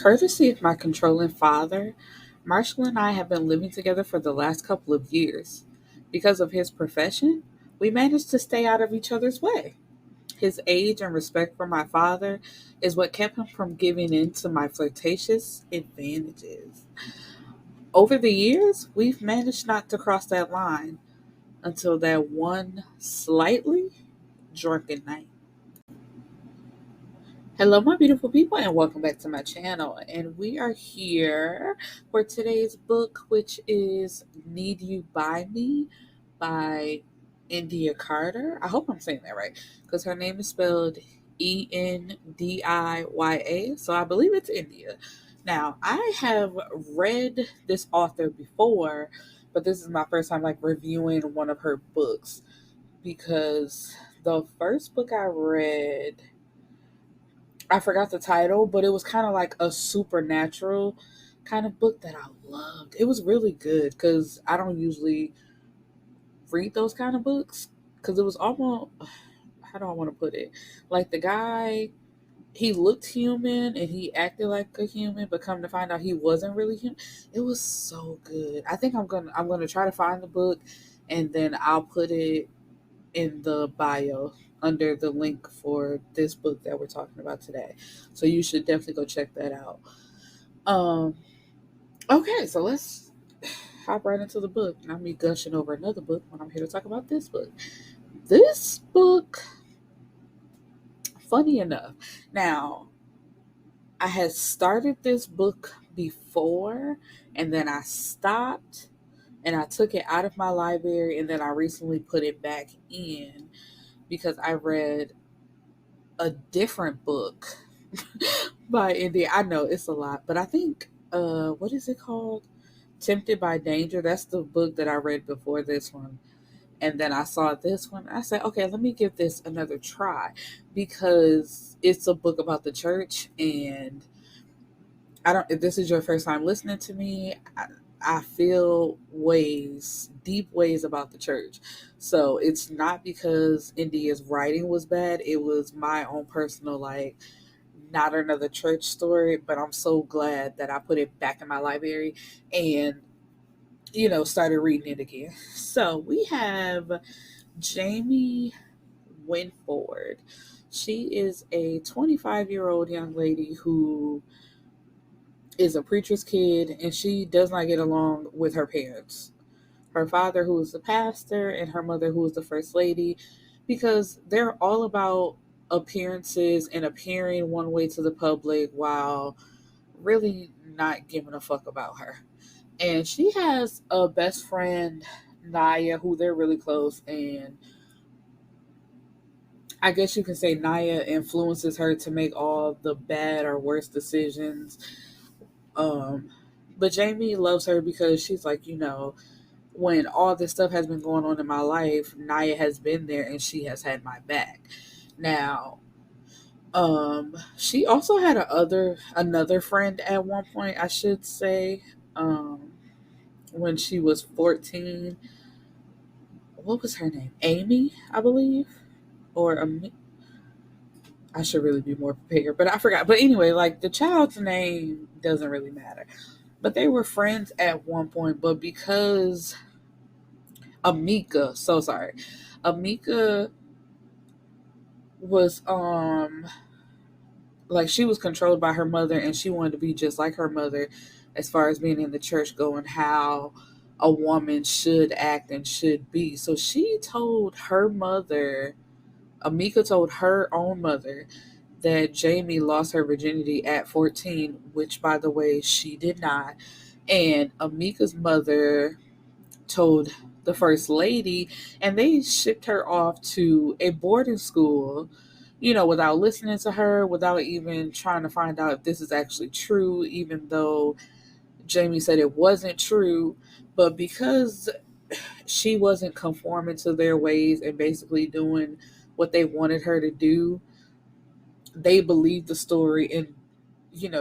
Courtesy of my controlling father, Marshall and I have been living together for the last couple of years. Because of his profession, we managed to stay out of each other's way. His age and respect for my father is what kept him from giving in to my flirtatious advantages. Over the years, we've managed not to cross that line until that one slightly drunken night. Hello, my beautiful people, and welcome back to my channel. And we are here for today's book, which is Need You By Me by Endiya Carter. I hope I'm saying that right because her name is spelled Endiya. So I believe it's India. Now, I have read this author before, but this is my first time like reviewing one of her books because the first book I read, I forgot the title, but it was kind of like a supernatural kind of book that I loved. It was really good because I don't usually read those kind of books because it was almost, how do I want to put it? Like the guy, he looked human and he acted like a human, but come to find out he wasn't really human. It was so good. I think I'm gonna try to find the book and then I'll put it in the bio under the link for this book that we're talking about today. So you should definitely go check that out. Um, okay, so let's hop right into the book. Not me gushing over another book when I'm here to talk about this book. This book, funny enough, now I had started this book before and then I stopped and I took it out of my library and then I recently put it back in because I read a different book by India. I know it's a lot, but I think what is it called? Tempted by Danger. That's the book that I read before this one. And then I saw this one. I said, okay, let me give this another try because it's a book about the church. And I don't, if this is your first time listening to me, I feel ways, deep ways about the church. So it's not because India's writing was bad. It was my own personal, like, not another church story, but I'm so glad that I put it back in my library and, started reading it again. So we have Jamie Winford. She is a 25-year-old young lady who is a preacher's kid and she does not get along with her parents. Her father, who is the pastor, and her mother, who is the first lady, because they're all about appearances and appearing one way to the public while really not giving a fuck about her. And she has a best friend, Naya, who they're really close, and I guess you can say Naya influences her to make all the bad or worse decisions. Um, but Jamie loves her because she's like, when all this stuff has been going on in my life, Naya has been there and she has had my back. Now, she also had another friend at one point, I should say, when she was 14. What was her name? Amy, I believe, or I should really be more prepared, but I forgot. But anyway, like the child's name doesn't really matter. But they were friends at one point, but because Amika, so sorry. Amika was like she was controlled by her mother and she wanted to be just like her mother as far as being in the church going how a woman should act and should be. So she told her mother, Amika told her own mother that Jamie lost her virginity at 14, which by the way she did not. And Amika's mother told the first lady, and they shipped her off to a boarding school, without listening to her, without even trying to find out if this is actually true, even though Jamie said it wasn't true. But because she wasn't conforming to their ways and basically doing what they wanted her to do, they believed the story and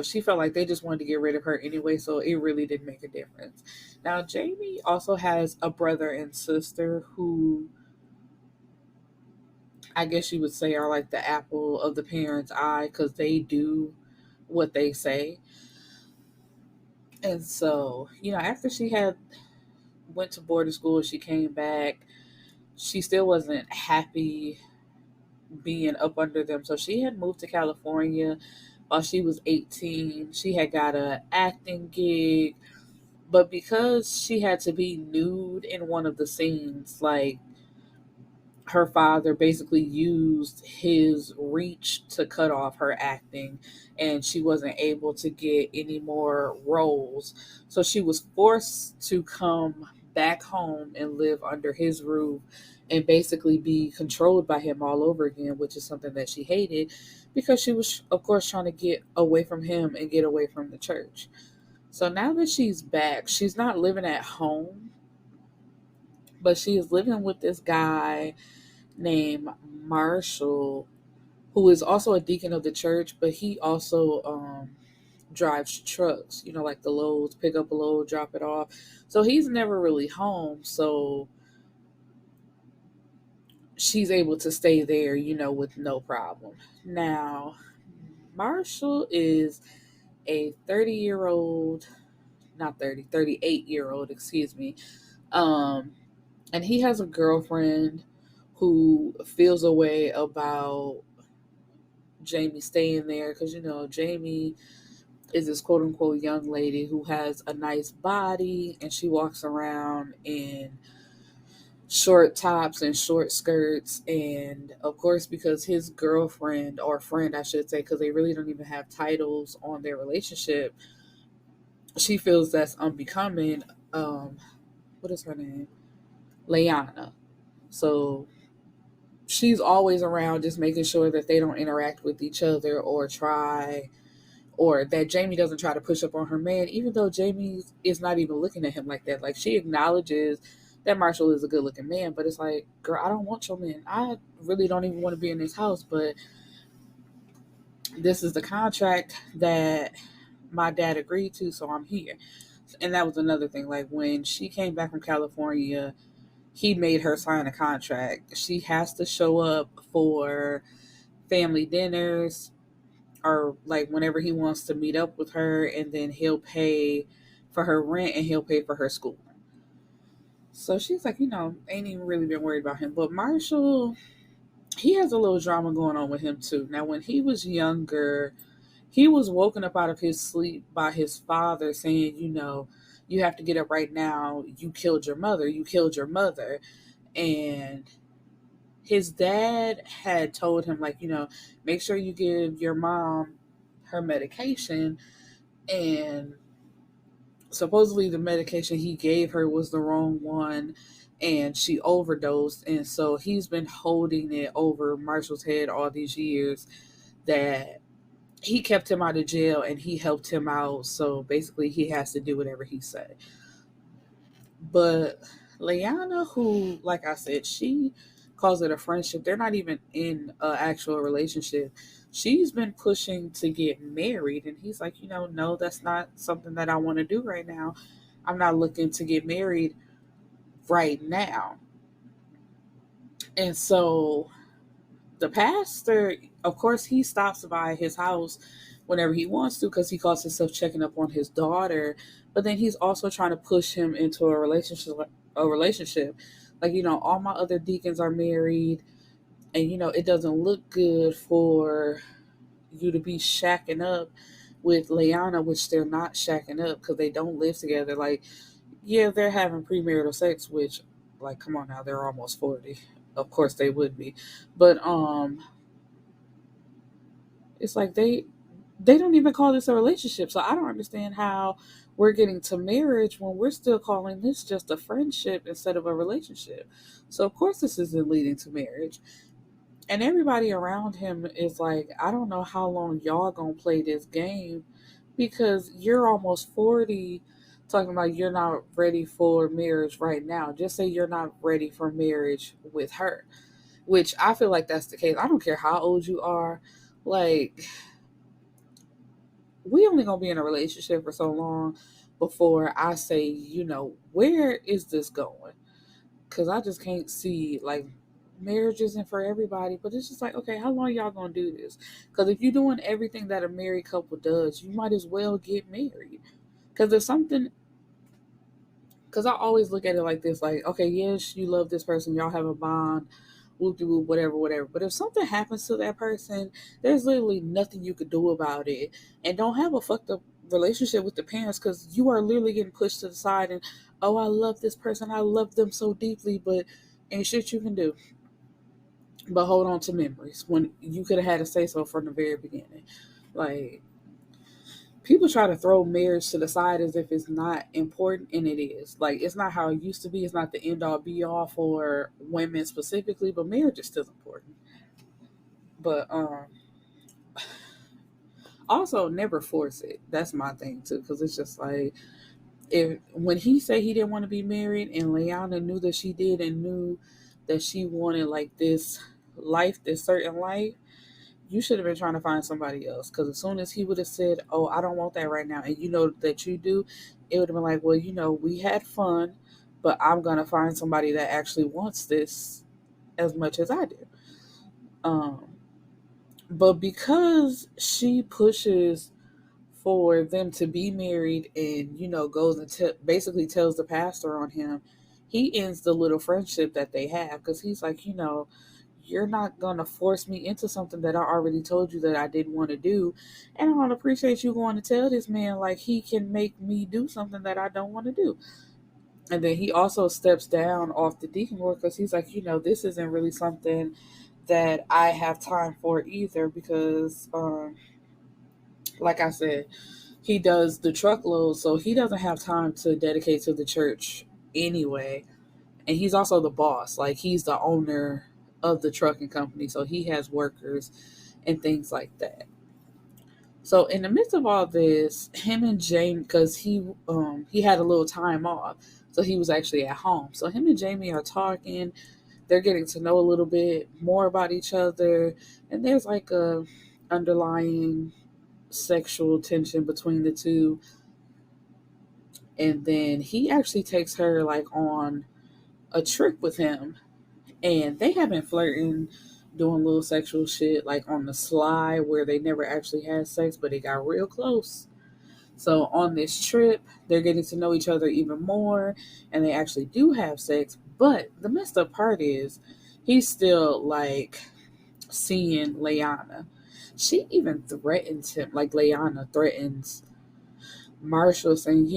she felt like they just wanted to get rid of her anyway, so it really didn't make a difference. Now, Jamie also has a brother and sister who I guess you would say are like the apple of the parents' eye because they do what they say. And so, after she had went to boarding school, she came back. She still wasn't happy being up under them. So she had moved to California while she was 18. She had got a acting gig, but because she had to be nude in one of the scenes, like her father basically used his reach to cut off her acting, and she wasn't able to get any more roles. So she was forced to come back home and live under his roof and basically be controlled by him all over again, which is something that she hated because she was, of course, trying to get away from him and get away from the church. So now that she's back, she's not living at home, but she is living with this guy named Marshall, who is also a deacon of the church, but he also drives trucks, like the loads, pick up a load, drop it off. So he's never really home. So she's able to stay there, with no problem. Now, Marshall is a 30-year-old, not 30, 38-year-old, excuse me. Um, and he has a girlfriend who feels a way about Jamie staying there because Jamie is this quote unquote young lady who has a nice body and she walks around in short tops and short skirts. And of course, because his girlfriend, or friend I should say, because they really don't even have titles on their relationship, she feels that's unbecoming. um what is her name? Layana. So she's always around just making sure that they don't interact with each other or try, or that Jamie doesn't try to push up on her man, even though Jamie is not even looking at him like that. Like, she acknowledges that Marshall is a good looking man, but it's like, girl, I don't want your man. I really don't even want to be in this house, but this is the contract that my dad agreed to, so I'm here. And that was another thing. Like, when she came back from California, he made her sign a contract. She has to show up for family dinners, or like whenever he wants to meet up with her, and then he'll pay for her rent and he'll pay for her school. So she's like, ain't even really been worried about him. But Marshall, he has a little drama going on with him too. Now, when he was younger, he was woken up out of his sleep by his father saying, you have to get up right now. You killed your mother. You killed your mother. And his dad had told him, like, make sure you give your mom her medication. And supposedly the medication he gave her was the wrong one, and she overdosed. And so he's been holding it over Marshall's head all these years that he kept him out of jail and he helped him out. So basically, he has to do whatever he said. But Leanna, who, like I said, she calls it a friendship. They're not even in an actual relationship. She's been pushing to get married, and he's like, no, that's not something that I want to do right now. I'm not looking to get married right now. And so the pastor, of course, he stops by his house whenever he wants to because he calls himself checking up on his daughter. But then he's also trying to push him into a relationship. Like, all my other deacons are married, and it doesn't look good for you to be shacking up with Leanna, which they're not shacking up because they don't live together. Like, yeah, they're having premarital sex, which, like, come on now, they're almost 40. Of course they would be. But it's like they don't even call this a relationship. So I don't understand how we're getting to marriage when we're still calling this just a friendship instead of a relationship. So of course this isn't leading to marriage. And everybody around him is like, I don't know how long y'all gonna play this game, because you're almost 40 talking about you're not ready for marriage right now. Just say you're not ready for marriage with her, which I feel like that's the case. I don't care how old you are. Like, we only gonna be in a relationship for so long before I say, where is this going? Because I just can't see, like, marriage isn't for everybody, but it's just like, okay, how long y'all gonna do this? Because if you're doing everything that a married couple does, you might as well get married. Because there's something, because I always look at it like this, like, okay, yes, you love this person, y'all have a bond, whoop de whoop, whatever, whatever. But if something happens to that person, there's literally nothing you could do about it. And don't have a fucked up relationship with the parents, because you are literally getting pushed to the side and, oh, I love this person, I love them so deeply, but ain't shit you can do but hold on to memories when you could have had a say so from the very beginning. Like, people try to throw marriage to the side as if it's not important, and it is. Like, it's not how it used to be. It's not the end all be all for women specifically, but marriage is still important. But also never force it. That's my thing too, because it's just like, if when he said he didn't want to be married and Leanna knew that she did and knew that she wanted like this life, this certain life, you should have been trying to find somebody else. Because as soon as he would have said, "Oh, I don't want that right now," and you know that you do, it would have been like, "Well, we had fun, but I'm gonna find somebody that actually wants this as much as I do." Um, but because she pushes for them to be married and goes and basically tells the pastor on him, he ends the little friendship that they have, because he's like, you're not gonna force me into something that I already told you that I didn't want to do, and I don't appreciate you going to tell this man like he can make me do something that I don't want to do. And then he also steps down off the deacon work, because he's like, this isn't really something that I have time for either, because like I said, he does the truckload, so he doesn't have time to dedicate to the church anyway. And he's also the boss, like he's the owner of the trucking company, so he has workers and things like that. So in the midst of all this, him and Jamie, because he had a little time off, so he was actually at home. So him and Jamie are talking. They're getting to know a little bit more about each other, and there's like a underlying sexual tension between the two. And then he actually takes her like on a trip with him, and they have been flirting, doing little sexual shit like on the sly, where they never actually had sex, but it got real close. So on this trip, they're getting to know each other even more, and they actually do have sex. But the messed up part is, he's still like seeing Leanna. She even threatens him, like Leanna threatens Marshall, saying,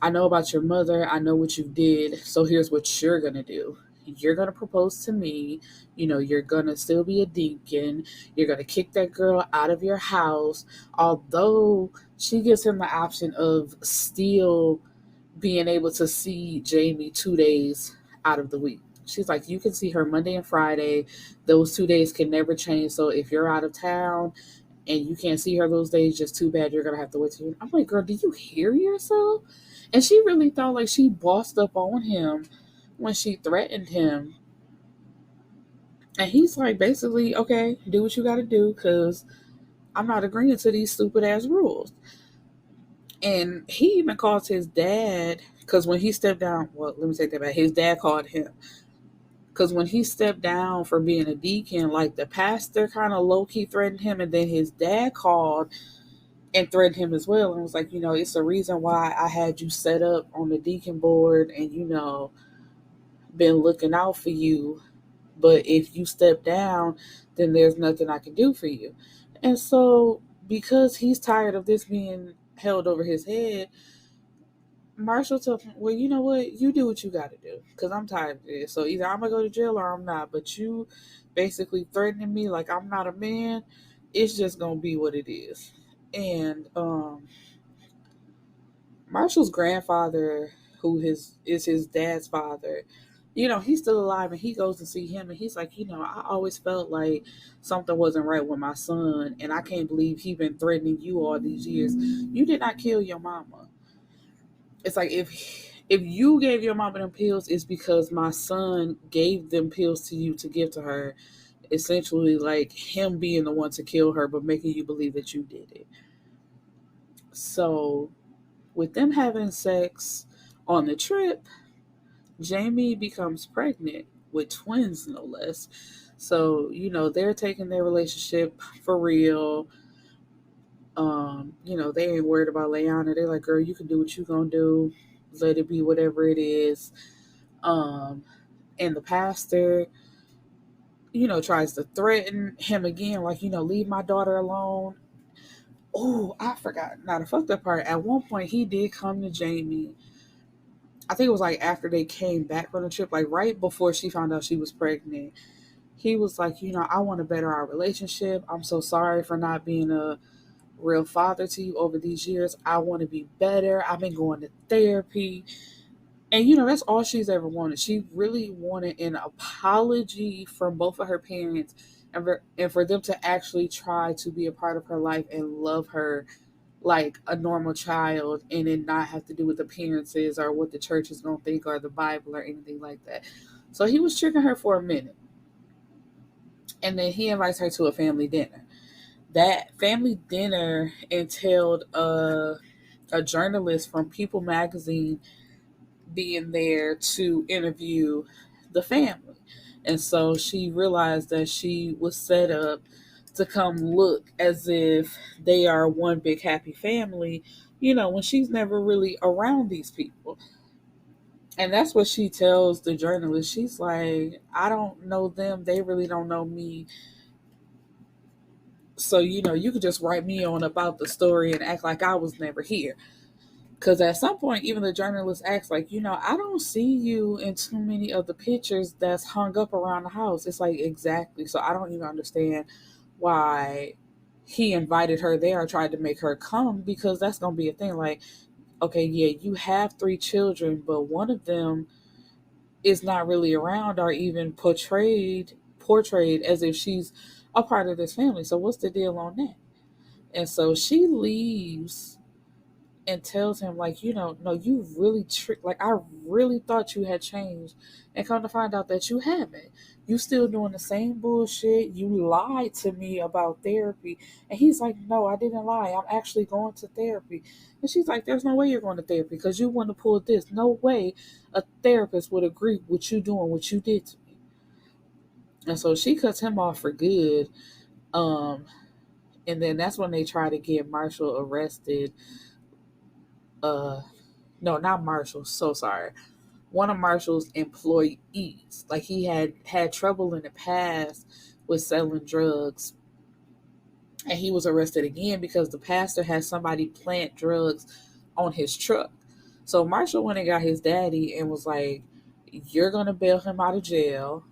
I know about your mother. I know what you did. So here's what you're going to do. You're going to propose to me. You're going to still be a deacon. You're going to kick that girl out of your house. Although she gives him the option of still being able to see Jamie 2 days out of the week. She's like, you can see her Monday and Friday. Those 2 days can never change. So if you're out of town and you can't see her those days, just too bad. You're going to have to wait till. I'm like, girl, do you hear yourself? And she really thought like she bossed up on him when she threatened him. And he's like, basically, okay, do what you got to do, because I'm not agreeing to these stupid ass rules. And he even called his dad, because when he stepped down, well, let me take that back. His dad called him. Because when he stepped down for being a deacon, like the pastor kind of low key threatened him. And then his dad called and threatened him as well, and was like, it's the reason why I had you set up on the deacon board, and been looking out for you. But if you step down, then there's nothing I can do for you. And so, because he's tired of this being held over his head, Marshall told him, well, you know what? You do what you got to do, because I'm tired of this. So either I'm going to go to jail or I'm not. But you basically threatening me like I'm not a man, it's just going to be what it is. And Marshall's grandfather, who is his dad's father, he's still alive, and he goes to see him, and he's like, I always felt like something wasn't right with my son, and I can't believe he been threatening you all these years. You did not kill your mama. It's like, if you gave your mama them pills, it's because my son gave them pills to you to give to her. Essentially, like him being the one to kill her, but making you believe that you did it. So, with them having sex on the trip, Jamie becomes pregnant with twins, no less. So, they're taking their relationship for real. They ain't worried about Leanna. They're like, girl, you can do what you gonna do. Let it be whatever it is. Um, and the pastor, tries to threaten him again, like, leave my daughter alone. Oh, I forgot. Now, the fucked up part, at one point, he did come to Jamie. I think it was like after they came back from the trip, like right before she found out she was pregnant. He was like, I want to better our relationship. I'm so sorry for not being a real father to you over these years. I want to be better. I've been going to therapy. And, that's all she's ever wanted. She really wanted an apology from both of her parents and for them to actually try to be a part of her life and love her like a normal child and then not have to do with appearances or what the church is going to think or the Bible or anything like that. So he was tricking her for a minute. And then he invites her to a family dinner. That family dinner entailed a journalist from People magazine being there to interview the family. And so she realized that she was set up to come look as if they are one big happy family, when she's never really around these people. And that's what she tells the journalist. She's like, I don't know them. They really don't know me. So, you could just write me on about the story and act like I was never here. Because at some point, even the journalist acts like, I don't see you in too many of the pictures that's hung up around the house. It's like, exactly. So I don't even understand why he invited her there or tried to make her come, because that's going to be a thing. Like, okay, yeah, you have 3 children, but one of them is not really around or even portrayed as if she's a part of this family. So what's the deal on that? And so she leaves and tells him, like, no, you really like, I really thought you had changed, and come to find out that you haven't. You still doing the same bullshit. You lied to me about therapy. And he's like, no, I didn't lie. I'm actually going to therapy. And she's like, there's no way you're going to therapy because you want to pull this. No way a therapist would agree with you doing what you did to me. And so she cuts him off for good. um and then that's when they try to get Marshall arrested. uh no, not Marshall, so sorry, one of Marshall's employees. Like, he had trouble in the past with selling drugs, and he was arrested again because the pastor had somebody plant drugs on his truck. So Marshall went and got his daddy and was like, "You're gonna bail him out of jail,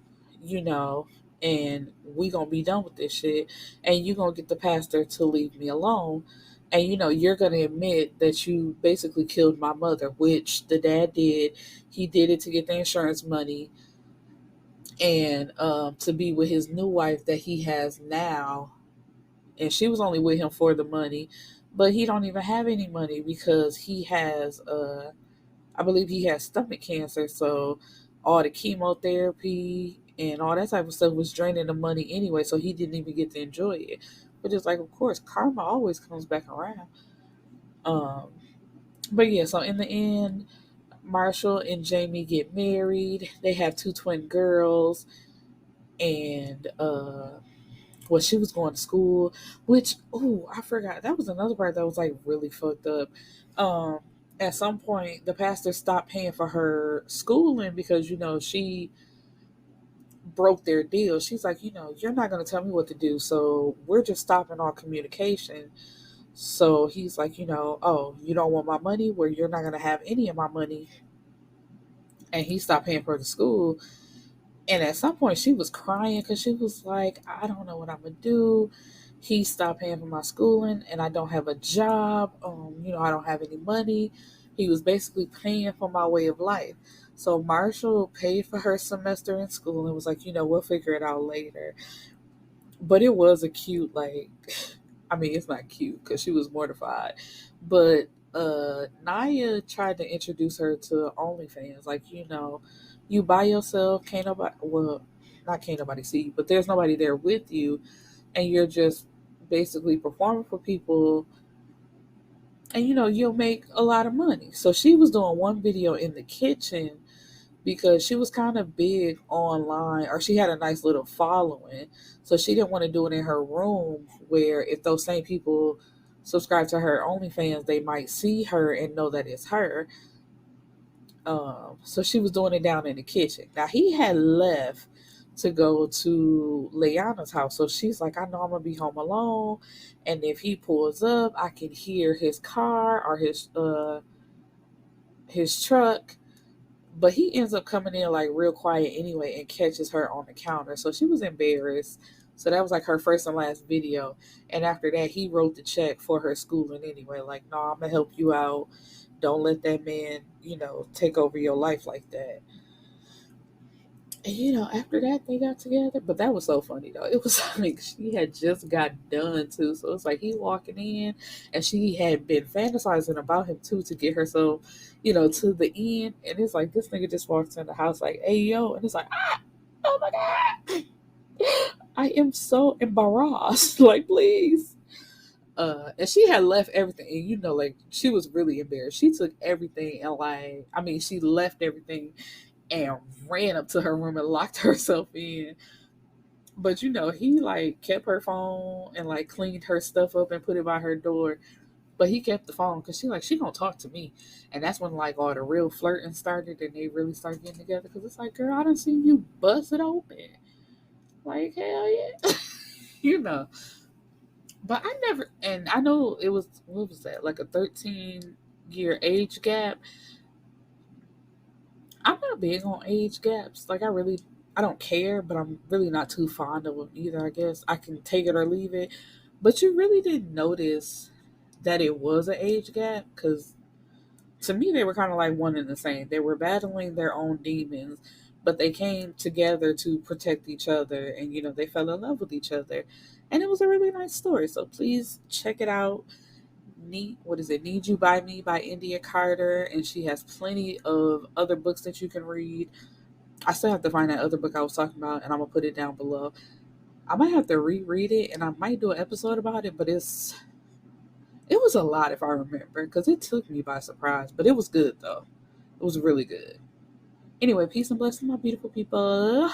you know, and we gonna be done with this shit, and you gonna get the pastor to leave me alone." And you're gonna admit that you basically killed my mother, which the dad did. He did it to get the insurance money and to be with his new wife that he has now, and she was only with him for the money, but he don't even have any money because he has I believe he has stomach cancer. So all the chemotherapy and all that type of stuff was draining the money anyway, so he didn't even get to enjoy it. But it's like, of course, karma always comes back around. um but yeah, so in the end, Marshall and Jamie get married. They have 2 twin girls. And well, she was going to school, which, oh, I forgot. That was another part that was like really fucked up. Um, at some point, the pastor stopped paying for her schooling because she broke their deal. She's like, you're not going to tell me what to do, so we're just stopping all communication. So he's like, oh, you don't want my money? Well, you're not going to have any of my money. And he stopped paying for the school. And at some point, she was crying because she was like, I don't know what I'm going to do. He stopped paying for my schooling, and I don't have a job. I don't have any money. He was basically paying for my way of life. So Marshall paid for her semester in school and was like, we'll figure it out later. But it was a cute, like, I mean, it's not cute because she was mortified. But Naya tried to introduce her to OnlyFans. Like, you by yourself, can't nobody, well, not can't nobody see you, but there's nobody there with you, and you're just basically performing for people, and you'll make a lot of money. So she was doing one video in the kitchen because she was kind of big online, or she had a nice little following. So she didn't want to do it in her room where if those same people subscribe to her OnlyFans, they might see her and know that it's her. So she was doing it down in the kitchen. Now he had left to go to Leanna's house. So she's like, I know I'm gonna be home alone, and if he pulls up, I can hear his car or his truck. But he ends up coming in like real quiet anyway and catches her on the counter. So she was embarrassed. So that was like her first and last video. And after that, he wrote the check for her schooling anyway. Like, no, I'm gonna help you out. Don't let that man, take over your life like that. And after that they got together. But that was so funny though. It was like she had just got done too. So it's like he walking in and she had been fantasizing about him too to get herself, to the end. And it's like this nigga just walks in the house like, hey yo, and it's like, oh my God. I am so embarrassed. Like, please. And she had left everything, and like she was really embarrassed. She took everything and she left everything and ran up to her room and locked herself in. But he like kept her phone and like cleaned her stuff up and put it by her door. But he kept the phone because she gonna talk to me, and that's when like all the real flirting started, and they really started getting together. Because it's like, girl, I done seen you bust it open, like hell yeah, you know. But I never, and I know it was what was that like a 13-year age gap. I'm not big on age gaps. Like I don't care, but I'm really not too fond of them either. I guess I can take it or leave it. But you really didn't notice that it was an age gap because to me they were kind of like one and the same. They were battling their own demons, but they came together to protect each other, and they fell in love with each other, and it was a really nice story. So please check it out. Need You by Me by Endiya Carter, and she has plenty of other books that you can read. I still have to find that other book I was talking about, and I'm gonna put it down below. I might have to reread it, and I might do an episode about it, but it was a lot if I remember, because it took me by surprise. But it was good though. It was really good. Anyway, peace and blessings, my beautiful people.